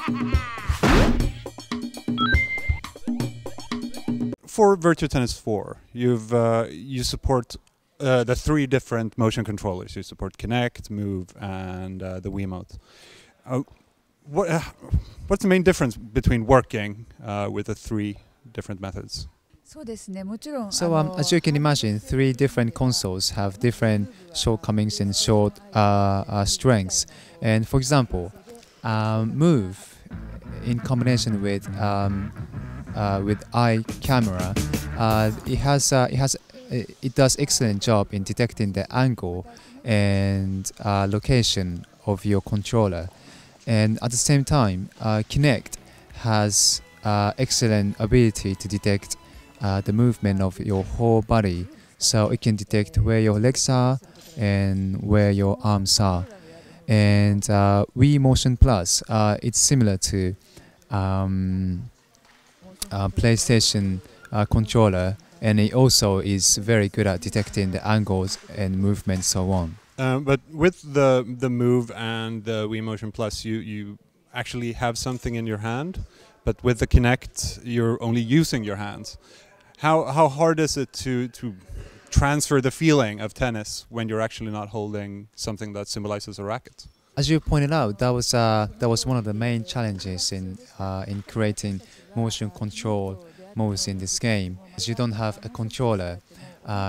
For Virtua Tennis 4, you support the 3 different motion controllers. You support Kinect, Move, and the Wiimote. What's the main difference between working with the 3 different methods? So as you can imagine, 3 different consoles have different shortcomings and strengths. And for example, Move in combination with eye camera, it does excellent job in detecting the angle and location of your controller. And at the same time, Kinect has excellent ability to detect the movement of your whole body, so it can detect where your legs are and where your arms are. And Wii Motion Plus, it's similar to PlayStation controller, and it also is very good at detecting the angles and movement, so on. But with the Move and the Wii Motion Plus, you actually have something in your hand, but with the Kinect, you're only using your hands. How hard is it to transfer the feeling of tennis when you're actually not holding something that symbolizes a racket? As you pointed out, that was one of the main challenges in creating motion control modes in this game. As you don't have a controller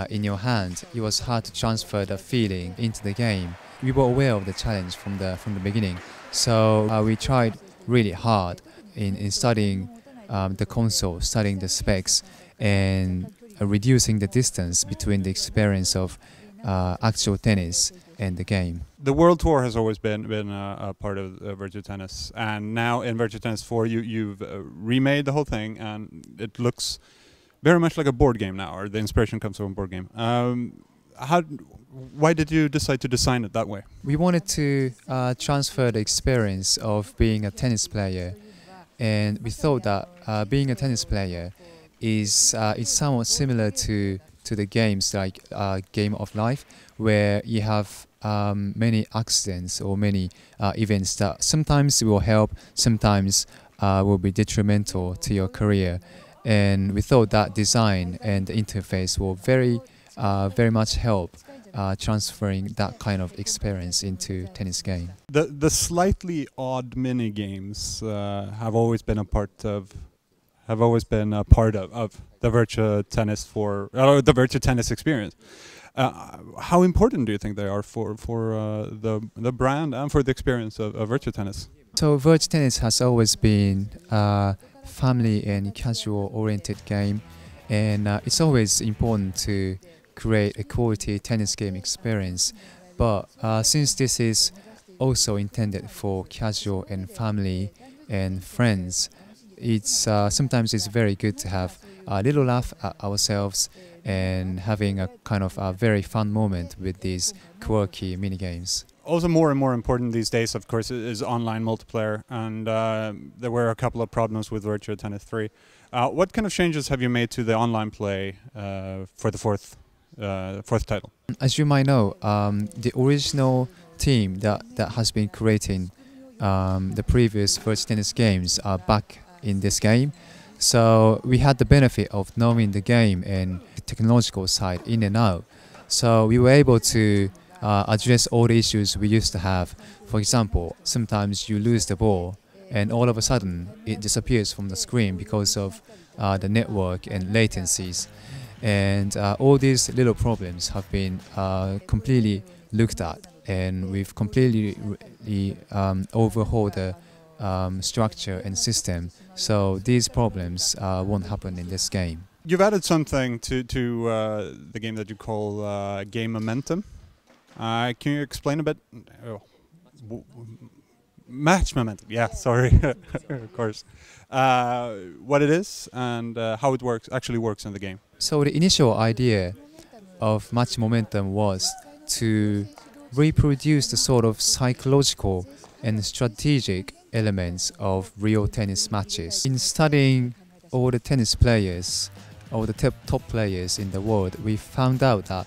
in your hand, it was hard to transfer the feeling into the game. We were aware of the challenge from the beginning, so we tried really hard in studying the console, studying the specs, and reducing the distance between the experience of actual tennis and the game. The World Tour has always been a part of Virtua Tennis, and now in Virtua Tennis 4 you've remade the whole thing, and it looks very much like a board game now, or the inspiration comes from a board game. Why did you decide to design it that way? We wanted to transfer the experience of being a tennis player, and we thought that being a tennis player is somewhat similar to the games like Game of Life, where you have many accidents or many events that sometimes will help, sometimes will be detrimental to your career. And we thought that design and the interface will very much help transferring that kind of experience into tennis game. The slightly odd mini games have always been a part of the Virtua Tennis the Virtua Tennis experience. How important do you think they are for the brand and for the experience of Virtua Tennis? So Virtua Tennis has always been a family and casual oriented game, and it's always important to create a quality tennis game experience. But since this is also intended for casual and family and friends, sometimes it's very good to have a little laugh at ourselves and having a kind of a very fun moment with these quirky mini games. Also, more and more important these days, of course, is online multiplayer, and there were a couple of problems with Virtua Tennis 3. What kind of changes have you made to the online play for the fourth title? As you might know, the original team that has been creating the previous Virtua Tennis games are back in this game. So we had the benefit of knowing the game and the technological side in and out. So we were able to address all the issues we used to have. For example, sometimes you lose the ball and all of a sudden it disappears from the screen because of the network and latencies. And all these little problems have been completely looked at, and we've completely overhauled the structure and system, so these problems won't happen in this game. You've added something to the game that you call game momentum. Can you explain a bit? Match momentum, yeah, sorry, of course. What it is and how it actually works in the game. So the initial idea of match momentum was to reproduce the sort of psychological and strategic elements of real tennis matches. In studying all the tennis players, all the top players in the world, we found out that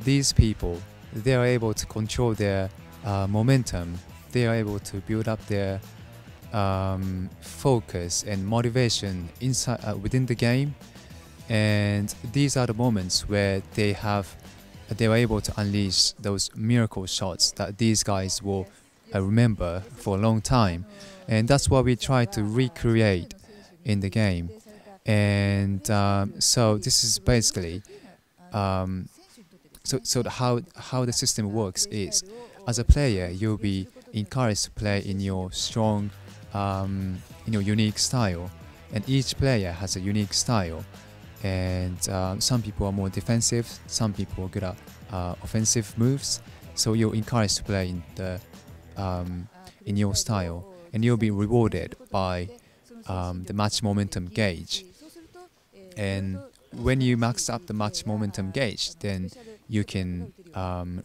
these people, they are able to control their momentum, they are able to build up their focus and motivation inside within the game, and these are the moments where they were able to unleash those miracle shots that these guys will remember for a long time, and that's what we try to recreate in the game. And so this is basically how the system works is, as a player, you'll be encouraged to play in your strong, in your unique style, and each player has a unique style. And some people are more defensive, some people are good at offensive moves. So you're encouraged to play in your style, and you'll be rewarded by the match momentum gauge. And when you max up the match momentum gauge, then you can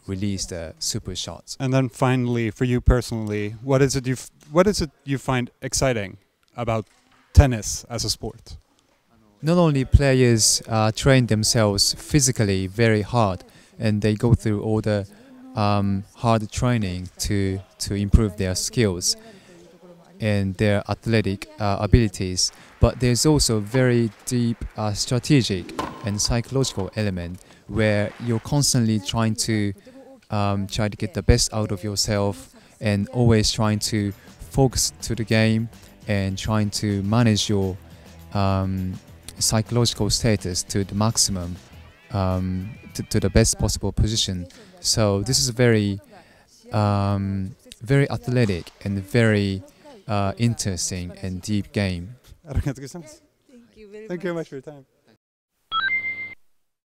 release the super shots. And then finally, for you personally, what is it you find exciting about tennis as a sport? Not only players train themselves physically very hard, and they go through all the hard training to improve their skills and their athletic abilities, but there's also very deep strategic and psychological element where you're constantly trying to get the best out of yourself, and always trying to focus to the game and trying to manage your psychological status to the maximum, to the best possible position. So this is a very very athletic and very interesting and deep game. Thank you very much for your time.